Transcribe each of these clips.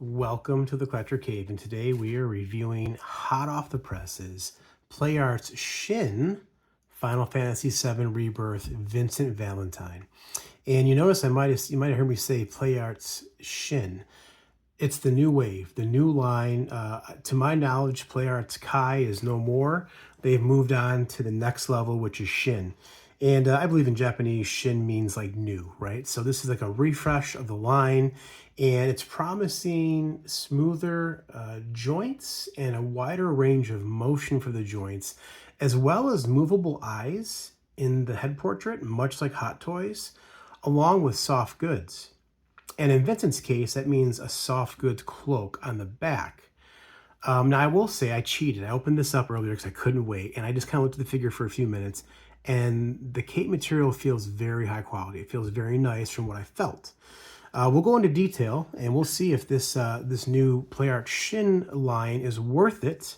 Welcome to the Collector Cave, and today we are reviewing hot off the presses Play Art's Shin Final Fantasy VII Rebirth Vincent Valentine. And you notice you might have heard me say Play Art's Shin. It's the new wave, the new line. To my knowledge, Play Art's Kai is no more. They've moved on to the next level, which is Shin. And I believe in Japanese, Shin means like new, right? So this is like a refresh of the line, and it's promising smoother joints and a wider range of motion for the joints, as well as movable eyes in the head portrait, much like Hot Toys, along with soft goods. And in Vincent's case, that means a soft goods cloak on the back. Now, I will say I cheated. I opened this up earlier because I couldn't wait, and I just kind of looked at the figure for a few minutes, and the cape material feels very high quality. It feels very nice from what I felt. We'll go into detail, and we'll see if this new Play Art Shin line is worth it.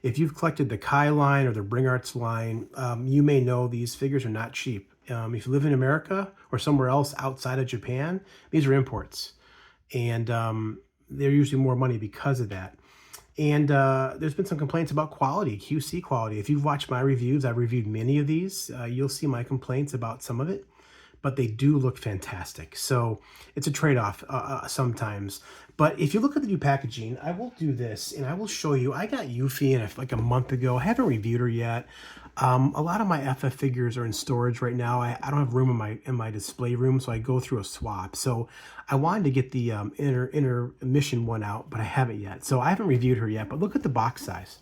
If you've collected the Kai line or the Bring Arts line, you may know these figures are not cheap. If you live in America or somewhere else outside of Japan, these are imports. And they're usually more money because of that. And there's been some complaints about quality, QC quality. If you've watched my reviews, I've reviewed many of these. You'll see my complaints about some of it, but they do look fantastic. So it's a trade-off sometimes. But if you look at the new packaging, I will do this, and I will show you. I got Yuffie in like a month ago. I haven't reviewed her yet. A lot of my FF figures are in storage right now. I don't have room in my display room, so I go through a swap. So I wanted to get the intermission one out, but I haven't yet. So I haven't reviewed her yet, but look at the box size.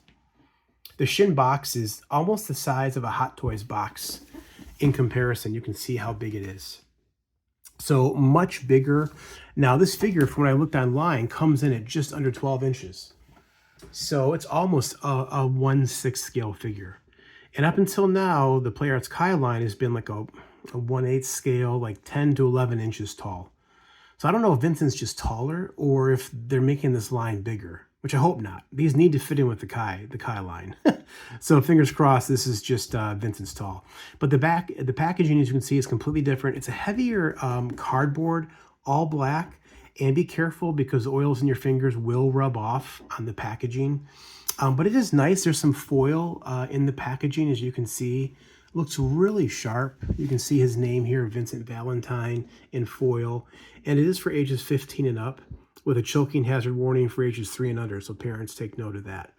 The Shin box is almost the size of a Hot Toys box in comparison. You can see how big it is. So much bigger. Now this figure, from when I looked online, comes in at just under 12 inches. So it's almost a 1/6 scale figure. And up until now, the Play Arts Kai line has been like a 1/8 scale, like 10 to 11 inches tall. So I don't know if Vincent's just taller or if they're making this line bigger, which I hope not. These need to fit in with the Kai line. So fingers crossed, this is just Vincent's tall. But the packaging, as you can see, is completely different. It's a heavier cardboard, all black. And be careful because oils in your fingers will rub off on the packaging. But it is nice. There's some foil in the packaging, as you can see. Looks really sharp. You can see his name here, Vincent Valentine, in foil. And it is for ages 15 and up, with a choking hazard warning for ages 3 and under, so parents take note of that.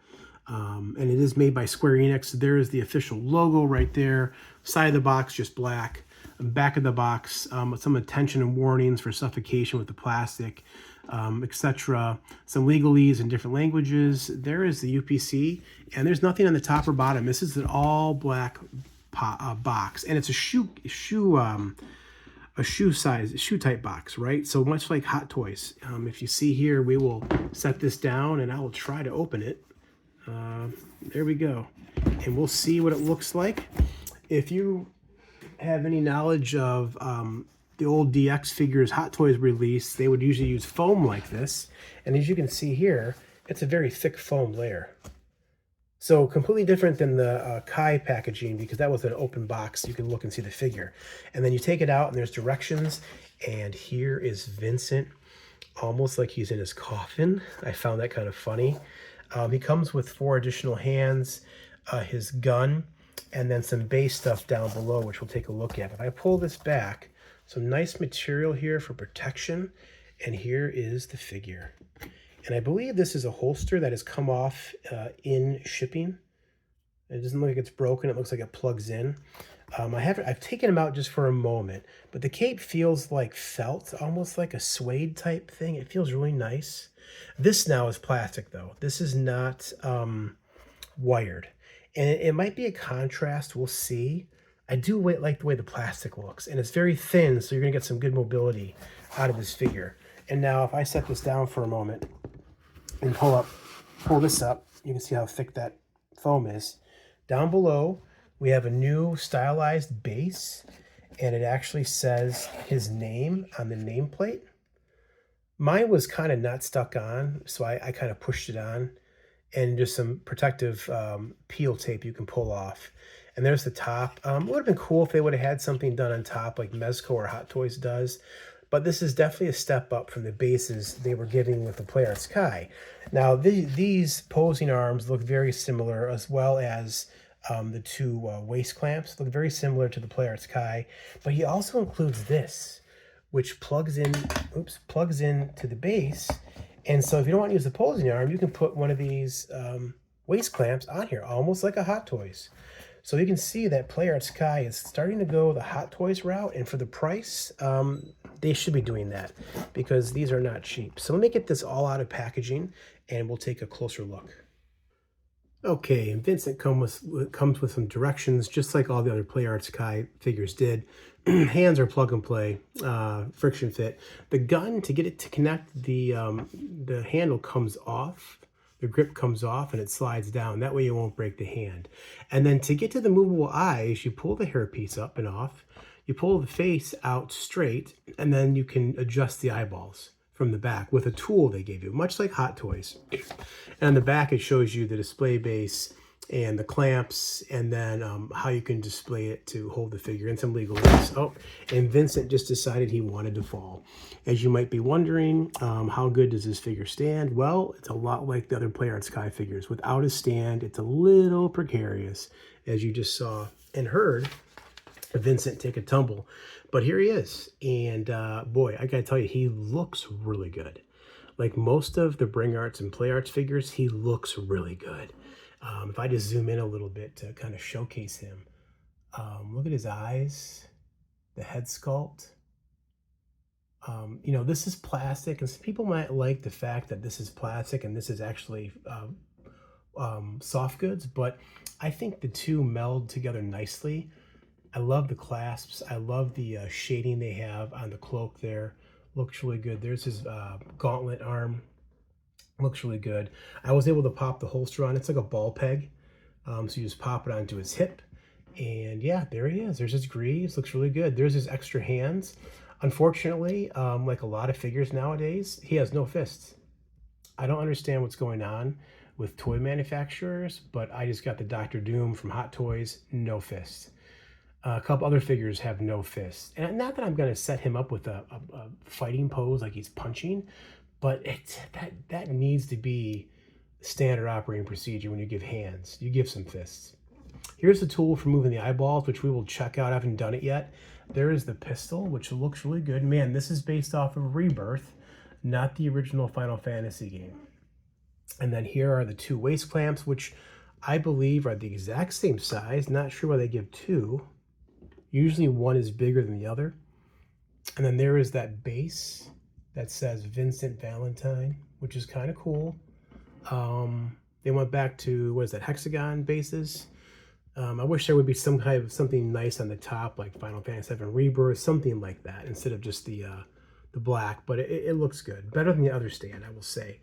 And it is made by Square Enix. There is the official logo right there. Side of the box, just black. Back of the box, some attention and warnings for suffocation with the plastic, etc. Some legalese in different languages. There is the UPC, and there's nothing on the top or bottom. This is an all black box, and it's a shoe type box, right? So much like Hot Toys. If you see here, we will set this down, and I will try to open it. There we go, and we'll see what it looks like. If you have any knowledge of the old DX figures Hot Toys release, they would usually use foam like this, and as you can see here, it's a very thick foam layer. So completely different than the Kai packaging, because that was an open box. You can look and see the figure, and then you take it out and there's directions, and here is Vincent, almost like he's in his coffin. I found that kind of funny. He comes with 4 additional hands, his gun, and then some base stuff down below, which we'll take a look at. If I pull this back, some nice material here for protection, and here is the figure. And I believe this is a holster that has come off in shipping. It doesn't look like it's broken. It looks like it plugs in. I've taken him out just for a moment, but the cape feels like felt, almost like a suede type thing. It feels really nice. This now is plastic though. This is not wired. And it might be a contrast, we'll see. I do like the way the plastic looks, and it's very thin, so you're gonna get some good mobility out of this figure. And now if I set this down for a moment and pull this up, you can see how thick that foam is. Down below, we have a new stylized base, and it actually says his name on the nameplate. Mine was kind of not stuck on, so I kind of pushed it on, and just some protective peel tape you can pull off. And there's the top. It would have been cool if they would have had something done on top like Mezco or Hot Toys does, but this is definitely a step up from the bases they were giving with the Play Arts Kai. Now, these posing arms look very similar, as well as the two waist clamps look very similar to the Play Arts Kai, but he also includes this, which plugs in to the base. And so if you don't want to use the posing arm, you can put one of these waist clamps on here, almost like a Hot Toys. So you can see that Play Arts Kai is starting to go the Hot Toys route, and for the price, they should be doing that because these are not cheap. So let me get this all out of packaging, and we'll take a closer look. Okay, and Vincent comes with some directions, just like all the other Play Arts Kai figures did. Hands are plug and play, friction fit. The gun, to get it to connect, the handle comes off. The grip comes off and it slides down. That way you won't break the hand. And then to get to the movable eyes, you pull the hairpiece up and off. You pull the face out straight, and then you can adjust the eyeballs from the back with a tool they gave you, much like Hot Toys. And on the back, it shows you the display base and the clamps, and then how you can display it to hold the figure, and some legalese. Oh, and Vincent just decided he wanted to fall. As you might be wondering, how good does this figure stand? Well, it's a lot like the other Play Arts Kai figures. Without a stand, it's a little precarious, as you just saw and heard Vincent take a tumble. But here he is, and boy, I gotta tell you, he looks really good. Like most of the Bring Arts and Play Arts figures, he looks really good. If I just zoom in a little bit to kind of showcase him, look at his eyes, the head sculpt. You know, this is plastic, and some people might like the fact that this is plastic and this is actually soft goods, but I think the two meld together nicely. I love the clasps. I love the shading they have on the cloak there. Looks really good. There's his gauntlet arm. Looks really good. I was able to pop the holster on. It's like a ball peg. So you just pop it onto his hip. And yeah, there he is. There's his greaves. Looks really good. There's his extra hands. Unfortunately, like a lot of figures nowadays, he has no fists. I don't understand what's going on with toy manufacturers, but I just got the Dr. Doom from Hot Toys, no fist. A couple other figures have no fists. And not that I'm going to set him up with a fighting pose like he's punching, but that needs to be standard operating procedure when you give hands. You give some fists. Here's the tool for moving the eyeballs, which we will check out. I haven't done it yet. There is the pistol, which looks really good. Man, this is based off of Rebirth, not the original Final Fantasy game. And then here are the two waist clamps, which I believe are the exact same size. Not sure why they give two. Usually one is bigger than the other. And then there is that base that says Vincent Valentine, which is kind of cool. They went back to, what is that, hexagon bases. I wish there would be some kind of something nice on the top, like Final Fantasy VII Rebirth, something like that, instead of just the black. But it looks good, better than the other stand, I will say.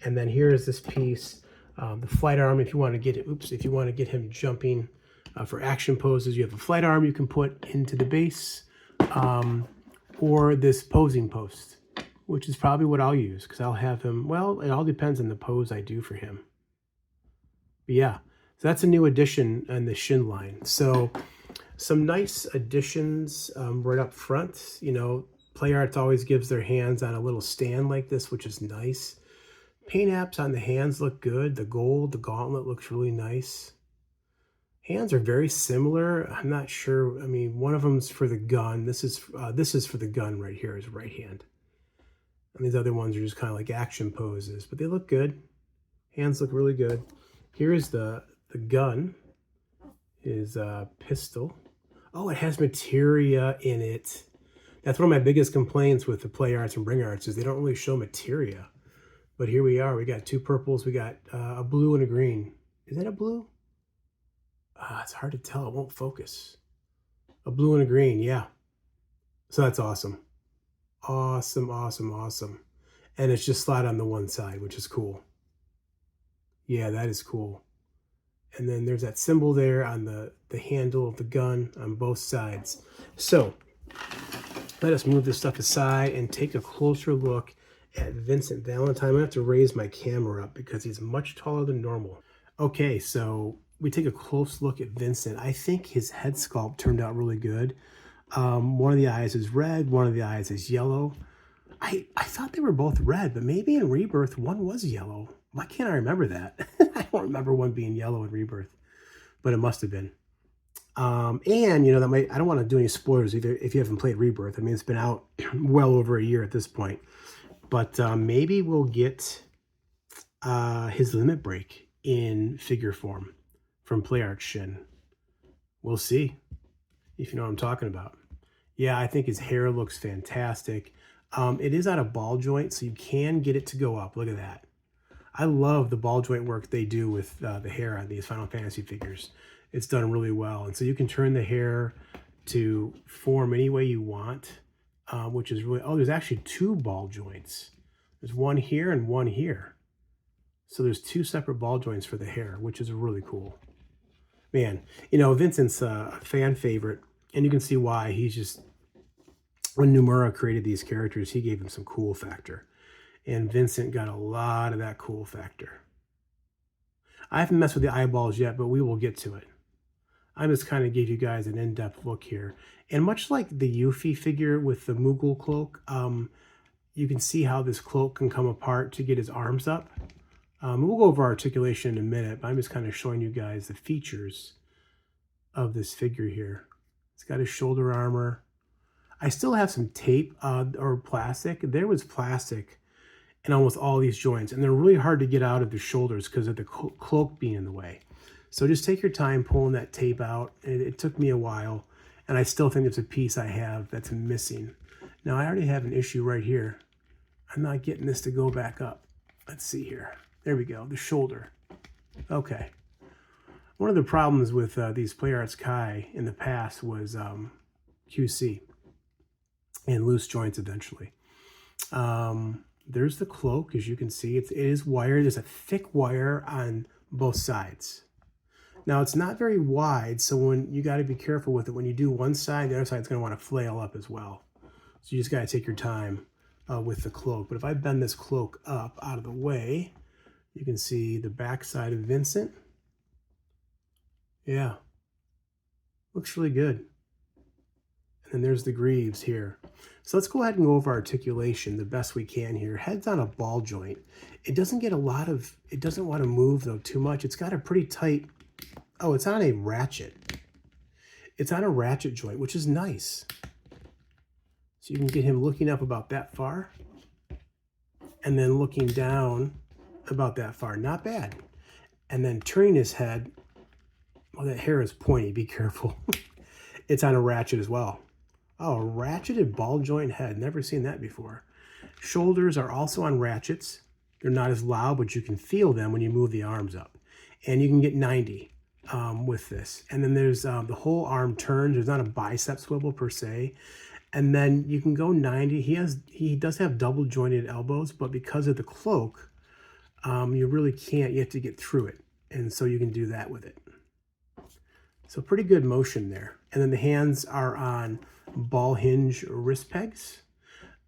And then here is this piece, the flight arm. If you want to get it, if you want to get him jumping for action poses, you have a flight arm you can put into the base, or this posing post, which is probably what I'll use, because I'll have him, well, it all depends on the pose I do for him. But yeah, so that's a new addition on the Shin line. So some nice additions right up front. You know, Play Arts always gives their hands on a little stand like this, which is nice. Paint apps on the hands look good. The gold, the gauntlet looks really nice. Hands are very similar. I'm not sure. I mean, one of them's for the gun. This is for the gun right here, his right hand. And these other ones are just kind of like action poses, but they look good. Hands look really good. Here's the gun, his pistol. Oh, it has materia in it. That's one of my biggest complaints with the Play Arts and Bring Arts is they don't really show materia. But here we are. We got two purples. We got a blue and a green. Is that a blue? It's hard to tell. It won't focus. A blue and a green, yeah. So that's awesome. Awesome, awesome, awesome. And it's just slide on the one side, which is cool. Yeah, that is cool. And then there's that symbol there on the handle of the gun on both sides. So let us move this stuff aside and take a closer look at Vincent Valentine. I'm going to have to raise my camera up because he's much taller than normal. Okay, so we take a close look at Vincent. I think his head sculpt turned out really good. One of the eyes is red, one of the eyes is yellow. I thought they were both red, but maybe in Rebirth one was yellow. Why can't I remember that? I don't remember one being yellow in Rebirth, but it must have been. And you know, I don't want to do any spoilers either if you haven't played Rebirth. I mean, it's been out well over a year at this point, but maybe we'll get his limit break in figure form from Play Art Shin. We'll see, if you know what I'm talking about. Yeah, I think his hair looks fantastic. It is on a ball joint, so you can get it to go up. Look at that. I love the ball joint work they do with the hair on these Final Fantasy figures. It's done really well. And so you can turn the hair to form any way you want, which is really, oh, there's actually two ball joints. There's one here and one here. So there's two separate ball joints for the hair, which is really cool. Man, you know, Vincent's a fan favorite, and you can see why. He's just, when Nomura created these characters, he gave them some cool factor. And Vincent got a lot of that cool factor. I haven't messed with the eyeballs yet, but we will get to it. I just kind of gave you guys an in-depth look here. And much like the Yuffie figure with the Moogle cloak, you can see how this cloak can come apart to get his arms up. We'll go over articulation in a minute, but I'm just kind of showing you guys the features of this figure here. It's got his shoulder armor. I still have some tape or plastic. There was plastic in almost all these joints, and they're really hard to get out of the shoulders because of the cloak being in the way. So just take your time pulling that tape out. It took me a while, and I still think there's a piece I have that's missing. Now, I already have an issue right here. I'm not getting this to go back up. Let's see here. There we go, the shoulder. Okay. One of the problems with these Play Arts Kai in the past was QC and loose joints eventually. There's the cloak, as you can see. It is wired. There's a thick wire on both sides. Now, it's not very wide, so when you got to be careful with it. When you do one side, the other side's going to want to flail up as well. So you just got to take your time with the cloak. But if I bend this cloak up out of the way, you can see the back side of Vincent. Yeah, looks really good. And then there's the greaves here. So let's go ahead and go over articulation the best we can here. Head's on a ball joint. It doesn't get a lot of, it doesn't want to move though too much. It's got a pretty tight, oh, it's on a ratchet. It's on a ratchet joint, which is nice. So you can get him looking up about that far and then looking down about that far. Not bad. And then turning his head, well, that hair is pointy, be careful. It's on a ratchet as well. Oh, a ratcheted ball joint head. Never seen that before. Shoulders are also on ratchets. They're not as loud, but you can feel them when you move the arms up. And you can get 90 with this. And then there's the whole arm turns. There's not a bicep swivel per se. And then you can go 90. He does have double jointed elbows, but because of the cloak, you really can't. You have to get through it. And so you can do that with it. So pretty good motion there. And then the hands are on ball hinge wrist pegs.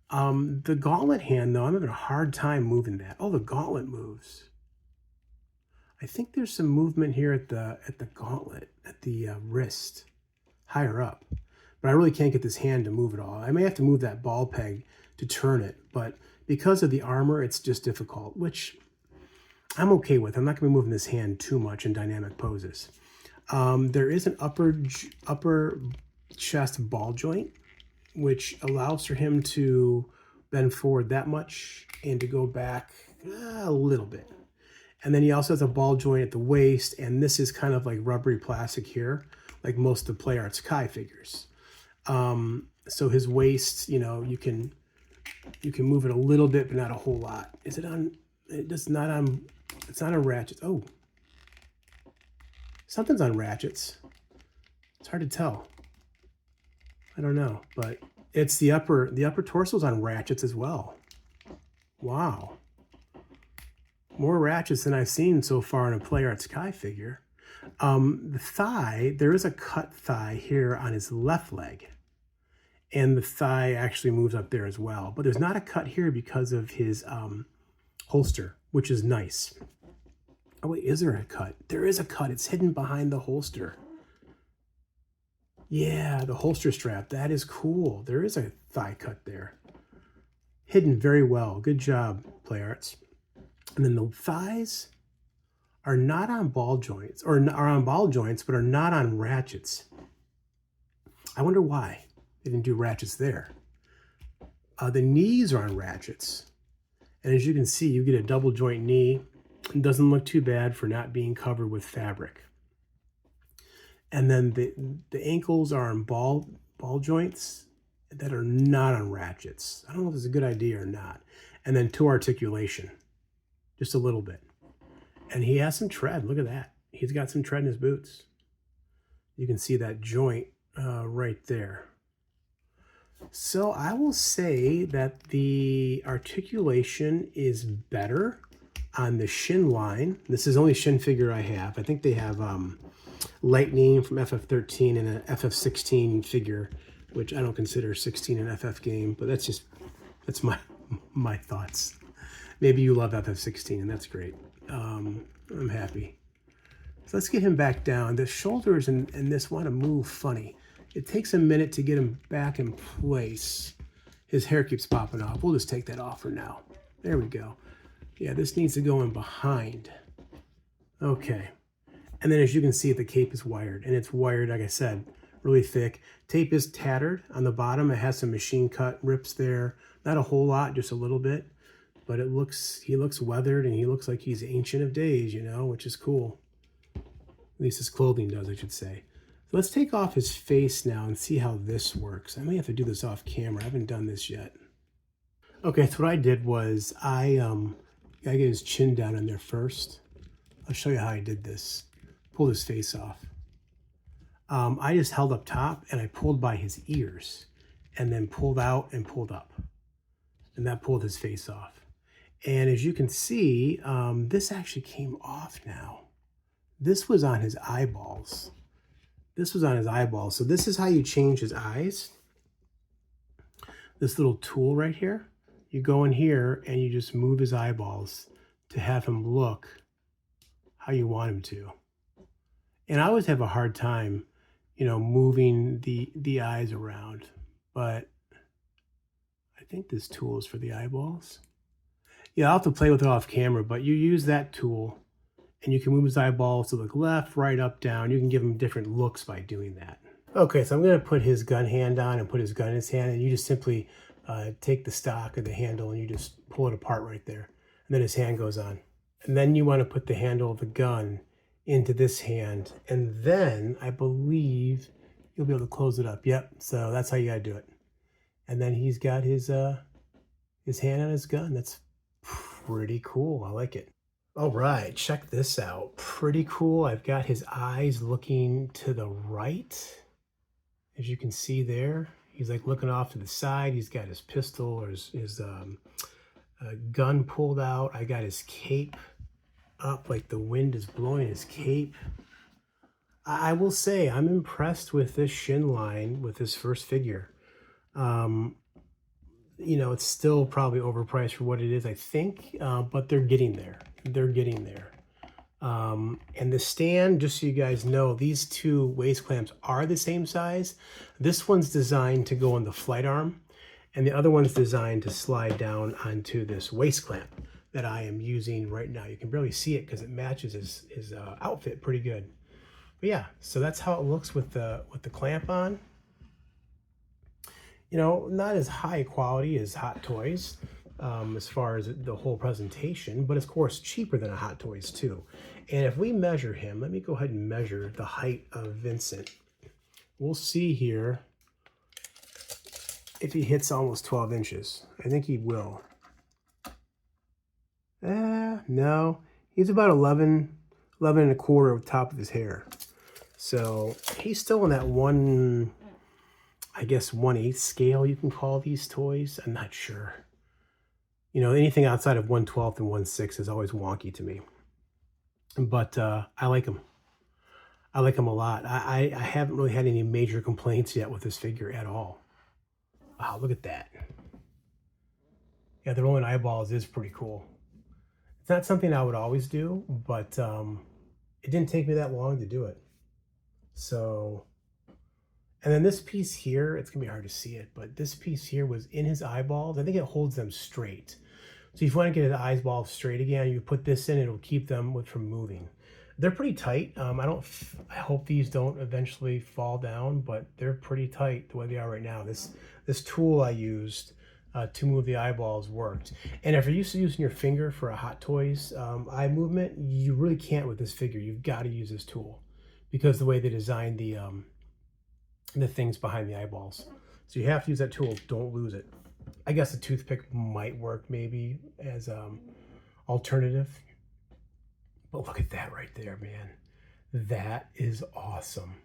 The gauntlet hand, though, I'm having a hard time moving that. Oh, the gauntlet moves. I think there's some movement here at the gauntlet, at the wrist, higher up. But I really can't get this hand to move at all. I may have to move that ball peg to turn it, but because of the armor, it's just difficult, which I'm okay with. I'm not going to be moving this hand too much in dynamic poses. There is an upper chest ball joint, which allows for him to bend forward that much and to go back a little bit. And then he also has a ball joint at the waist, and this is kind of like rubbery plastic here, like most of the Play Arts Kai figures. So his waist, you know, you can move it a little bit, but not a whole lot. Is it on? It's not on ratchets. Oh. Something's on ratchets. It's hard to tell. I don't know, but it's the upper torso's on ratchets as well. Wow. More ratchets than I've seen so far in a Play Arts Kai figure. The thigh, there is a cut thigh here on his left leg. And the thigh actually moves up there as well. But there's not a cut here because of his holster, which is nice. Oh wait, is there a cut? There is a cut. It's hidden behind the holster. Yeah, the holster strap. That is cool. There is a thigh cut there. Hidden very well. Good job, Play Arts. And then the thighs are not on ball joints, or are on ball joints, but are not on ratchets. I wonder why they didn't do ratchets there. The knees are on ratchets. And as you can see, you get a double joint knee. It doesn't look too bad for not being covered with fabric. And then the ankles are on ball joints that are not on ratchets. I don't know if it's a good idea or not. And then to articulation, just a little bit. And he has some tread. Look at that. He's got some tread in his boots. You can see that joint right there. So I will say that the articulation is better on the Shin line. This is the only Shin figure I have. I think they have Lightning from FF13 and an FF16 figure, which I don't consider 16 an FF game, but that's my thoughts. Maybe you love FF16 and that's great. I'm happy. So let's get him back down. The shoulders and this want to move funny. It takes a minute to get him back in place. His hair keeps popping off. We'll just take that off for now. There we go. Yeah, this needs to go in behind. Okay. And then as you can see, the cape is wired. And it's wired, like I said, really thick. Tape is tattered on the bottom. It has some machine cut rips there. Not a whole lot, just a little bit. But he looks weathered and he looks like he's ancient of days, you know, which is cool. At least his clothing does, I should say. So let's take off his face now and see how this works. I may have to do this off camera. I haven't done this yet. Okay, so what I did was I gotta get his chin down in there first. I'll show you how I did this. Pulled his face off. I just held up top and I pulled by his ears and then pulled out and pulled up. And that pulled his face off. And as you can see, this actually came off now. This was on his eyeballs. This was on his eyeballs. So this is how you change his eyes. This little tool right here. You go in here and you just move his eyeballs to have him look how you want him to. And I always have a hard time, you know, moving the eyes around. But I think this tool is for the eyeballs. Yeah, I'll have to play with it off camera, but you use that tool and you can move his eyeballs to look left, right, up, down. You can give him different looks by doing that. Okay, so I'm going to put his gun hand on and put his gun in his hand, and you just simply take the stock of the handle and you just pull it apart right there. And then his hand goes on. And then you want to put the handle of the gun into this hand, and then I believe you'll be able to close it up. Yep, so that's how you got to do it. And then he's got his hand on his gun. That's pretty cool. I like it. All right, check this out. Pretty cool. I've got his eyes looking to the right. As you can see there, he's like looking off to the side. He's got his pistol or his gun pulled out. I got his cape up like the wind is blowing his cape. I will say I'm impressed with this Shin line with this first figure. You know, it's still probably overpriced for what it is, I think, but they're getting there. They're getting there. And the stand, just so you guys know, these two waist clamps are the same size. This one's designed to go on the flight arm, and the other one's designed to slide down onto this waist clamp that I am using right now. You can barely see it because it matches his outfit pretty good. But yeah, so that's how it looks with the clamp on. You know, not as high quality as Hot Toys as far as the whole presentation, but of course cheaper than a Hot Toys too. And if we measure him, let me go ahead and measure the height of Vincent. We'll see here if he hits almost 12 inches. I think he will. No, he's about 11 and a quarter of the top of his hair. So he's still in that one, I guess 1/8 scale you can call these toys. I'm not sure. You know, anything outside of 1/12 and 1/6 is always wonky to me. But I like him. I like him a lot. I haven't really had any major complaints yet with this figure at all. Wow, look at that. Yeah, the rolling eyeballs is pretty cool. It's not something I would always do, but it didn't take me that long to do it. So And then this piece here, it's gonna be hard to see it, but this piece here was in his eyeballs. I think it holds them straight. So if you want to get his eyeballs straight again, you put this in, it'll keep them from moving. They're pretty tight. I hope these don't eventually fall down, but they're pretty tight the way they are right now. This tool I used to move the eyeballs worked. And if you're used to using your finger for a Hot Toys eye movement, you really can't with this figure. You've got to use this tool because the way they designed the things behind the eyeballs. So you have to use that tool. Don't lose it. I guess a toothpick might work maybe as alternative. But look at that right there, man. That is awesome.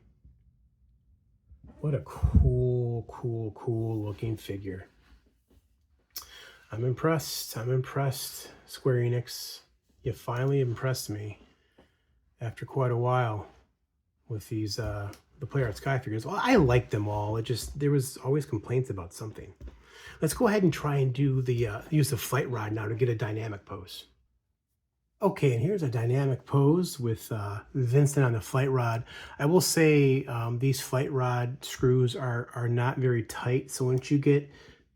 What a cool, cool, cool looking figure. I'm impressed. I'm impressed, Square Enix. You finally impressed me after quite a while with these the Player Art Sky figures. Well, I like them all. There was always complaints about something. Let's go ahead and try and do the use of Flight Rod now to get a dynamic pose. Okay, and here's a dynamic pose with Vincent on the Flight Rod. I will say these Flight Rod screws are not very tight, so once you get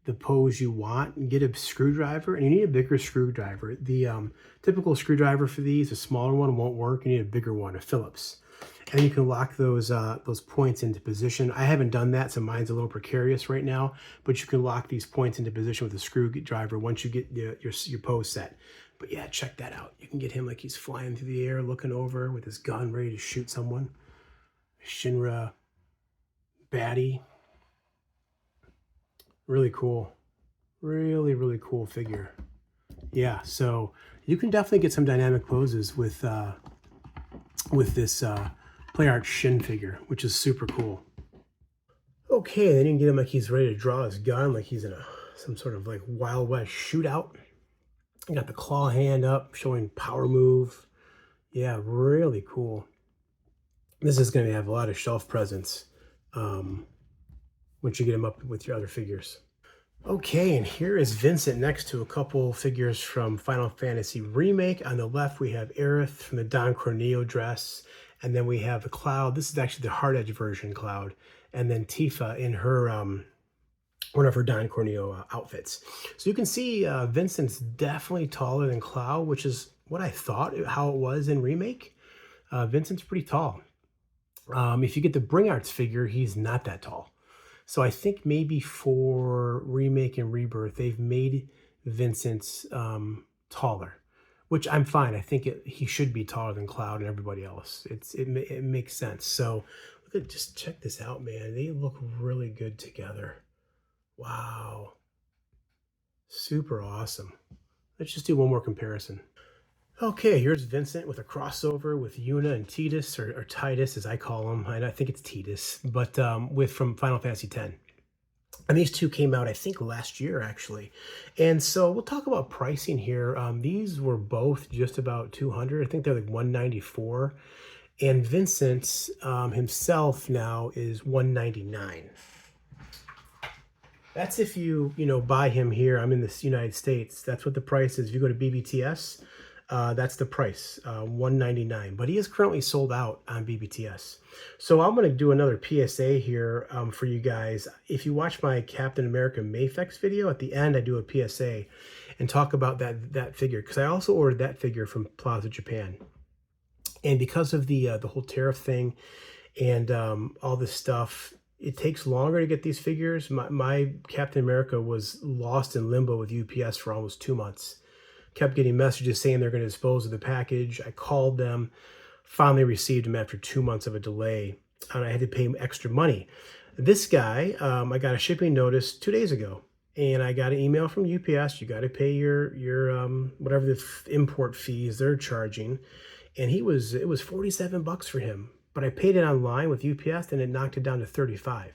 the pose you want, get a screwdriver, and you need a bigger screwdriver. The typical screwdriver for these, a smaller one won't work. You need a bigger one, a Phillips. And you can lock those points into position. I haven't done that, so mine's a little precarious right now, but you can lock these points into position with a screwdriver once you get your pose set. But yeah, check that out. You can get him like he's flying through the air, looking over with his gun, ready to shoot someone. Shinra baddie. Really cool. Really, really cool figure. Yeah, so you can definitely get some dynamic poses with this Play Art Shin figure, which is super cool. Okay, then you can get him like he's ready to draw his gun, like he's in some sort of like Wild West shootout. You got the claw hand up, showing power move. Yeah, really cool. This is going to have a lot of shelf presence once you get him up with your other figures. Okay, and here is Vincent next to a couple figures from Final Fantasy Remake. On the left, we have Aerith from the Don Corneo dress. And then we have the Cloud. This is actually the Hard Edge version Cloud. And then Tifa in her one of her Don Corneo outfits. So you can see Vincent's definitely taller than Cloud, which is what I thought how it was in Remake. Vincent's pretty tall. If you get the Bring Arts figure, he's not that tall. So I think maybe for Remake and Rebirth, they've made Vincent's taller, which I'm fine. I think he should be taller than Cloud and everybody else. It makes sense. So just check this out, man. They look really good together. Wow. Super awesome. Let's just do one more comparison. Okay, here's Vincent with a crossover with Yuna and Tidus, or Tidus as I call him. I think it's Tidus, but from Final Fantasy X. And these two came out, I think, last year, actually. And so we'll talk about pricing here. These were both just about $200. I think they're like $194. And Vincent himself now is $199. That's if you buy him here. I'm in the United States. That's what the price is. If you go to BBTS, that's the price, $199. But he is currently sold out on BBTS. So I'm going to do another PSA here for you guys. If you watch my Captain America Mayfex video, at the end I do a PSA and talk about that figure, because I also ordered that figure from Plaza Japan. And because of the whole tariff thing and all this stuff, it takes longer to get these figures. My Captain America was lost in limbo with UPS for almost 2 months. Kept getting messages saying they're going to dispose of the package. I called them, finally received them after 2 months of a delay, and I had to pay extra money. This guy, I got a shipping notice 2 days ago, and I got an email from UPS. You got to pay your whatever the import fees they're charging, and it was $47 for him. But I paid it online with UPS, and it knocked it down to $35.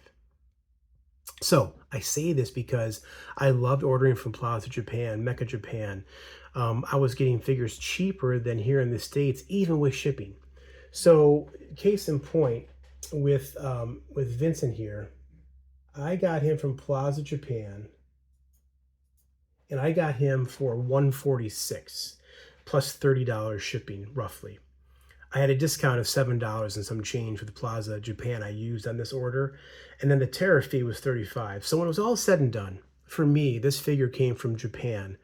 So I say this because I loved ordering from Plaza Japan, Mecha Japan. I was getting figures cheaper than here in the States, even with shipping. So case in point, with Vincent here, I got him from Plaza Japan, and I got him for $146 plus $30 shipping, roughly. I had a discount of $7 and some change with Plaza Japan I used on this order. And then the tariff fee was $35. So when it was all said and done, for me, this figure came from Japan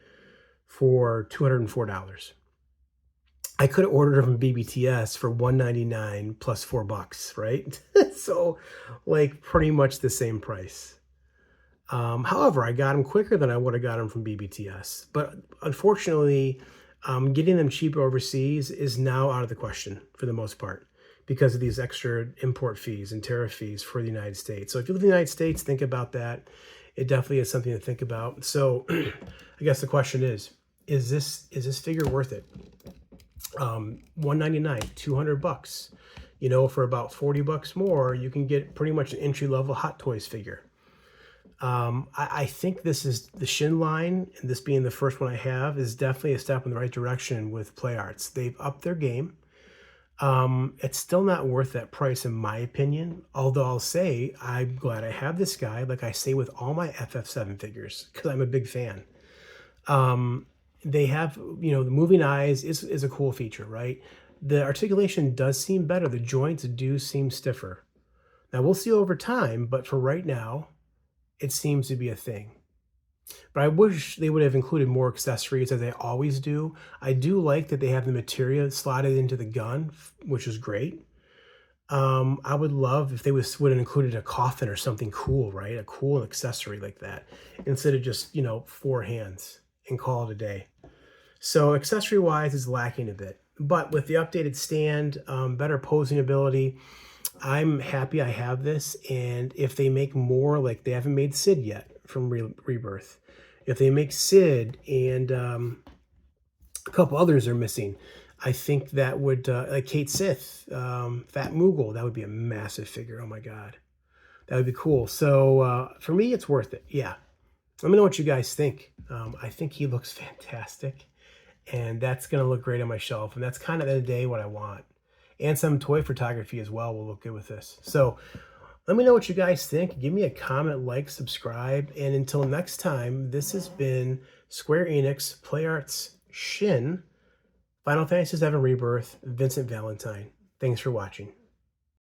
for $204. I could have ordered it from BBTS for $199 plus $4, right? So like pretty much the same price. However, I got them quicker than I would have got them from BBTS. But unfortunately, getting them cheaper overseas is now out of the question for the most part because of these extra import fees and tariff fees for the United States. So if you live in the United States, think about that. It definitely is something to think about. So I guess the question is this figure worth it? $199, $200. You know, for about $40 more, you can get pretty much an entry-level Hot Toys figure. I think this is the Shin line, and this being the first one I have, is definitely a step in the right direction with Play Arts. They've upped their game. It's still not worth that price in my opinion, although I'll say I'm glad I have this guy, like I say with all my FF7 figures, because I'm a big fan. They have, you know, the moving eyes is a cool feature, right? The articulation does seem better. The joints do seem stiffer. Now, we'll see over time, but for right now, it seems to be a thing. But I wish they would have included more accessories as they always do. I do like that they have the materia slotted into the gun, which is great. I would love if they would have included a coffin or something cool, right? A cool accessory like that, instead of just, you know, 4 hands and call it a day. So accessory-wise is lacking a bit. But with the updated stand, better posing ability, I'm happy I have this. And if they make more, like they haven't made Sid yet from Rebirth. If they make Sid and a couple others are missing, I think that would, like Kate Sith, Fat Moogle, that would be a massive figure. Oh my God. That would be cool. So for me, it's worth it. Yeah. Let me know what you guys think. I think he looks fantastic. And that's going to look great on my shelf. And that's kind of the day what I want. And some toy photography as well will look good with this. So let me know what you guys think. Give me a comment, like, subscribe. And until next time, this has been Square Enix, Play Arts, Shin, Final Fantasy VII Rebirth, Vincent Valentine. Thanks for watching.